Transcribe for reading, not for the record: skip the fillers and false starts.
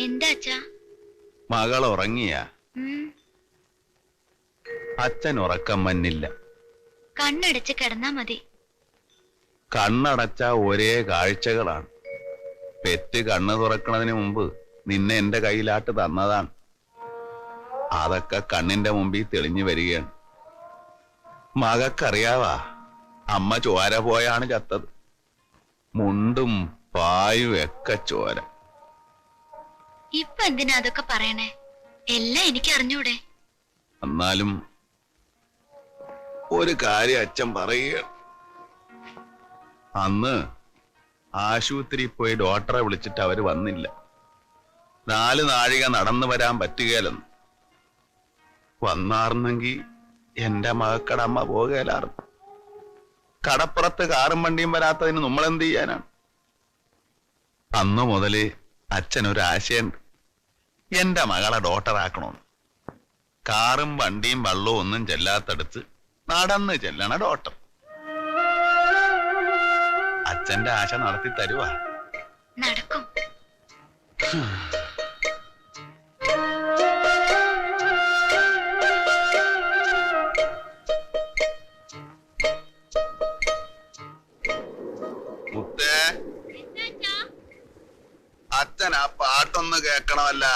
എന്താ അച്ഛാ? മകൾ ഉറങ്ങിയ? അച്ഛൻ ഉറക്കം മന്നില്ല. കണ്ണടച്ച് കിടന്നാ മതി. കണ്ണടച്ച ഒരേ കാഴ്ചകളാണ്. പെറ്റ് കണ്ണ് തുറക്കുന്നതിന് മുമ്പ് നിന്നെ എന്റെ കയ്യിലാട്ട് തന്നതാണ്. അതൊക്കെ കണ്ണിന്റെ മുമ്പിൽ തെളിഞ്ഞു വരികയാണ്. മകക്കറിയാവാ, അമ്മ ചോര പോയാണ് ചത്തത്. മുണ്ടും പായും ഒക്കെ ചോര. ഇപ്പൊ എന്തിനാ അതൊക്കെ പറയണേ? എല്ലാം എനിക്ക് അറിഞ്ഞൂടെ? എന്നാലും ഒരു കാര്യം അച്ഛൻ പറയുക. അന്ന് ആശുപത്രിയിൽ പോയി ഡോക്ടറെ വിളിച്ചിട്ട് അവര് വന്നില്ല. 4 നാഴിക നടന്നു വരാൻ പറ്റുകയില്ലെന്ന്. വന്നാർന്നെങ്കിൽ എന്റെ മകക്കടമ്മ പോകുകയില്ലായിരുന്നു. കടപ്പുറത്ത് കാറും വണ്ടിയും വരാത്തതിന് നമ്മളെന്ത് ചെയ്യാനാണ്? അന്നു മുതല് അച്ഛനൊരാശയുണ്ട്. എന്റെ മകളെ ഡോക്ടറാക്കണമെന്ന്. കാറും വണ്ടിയും വള്ളവും ഒന്നും ചെല്ലാത്തടുത്ത് നടന്ന് ചെല്ലണ ഡോക്ടർ. അച്ഛന്റെ ആശ നടത്തി തരുവാ. നടക്കും. മുത്തേ, അച്ഛൻ ആ പാട്ടൊന്ന് കേക്കണമല്ല.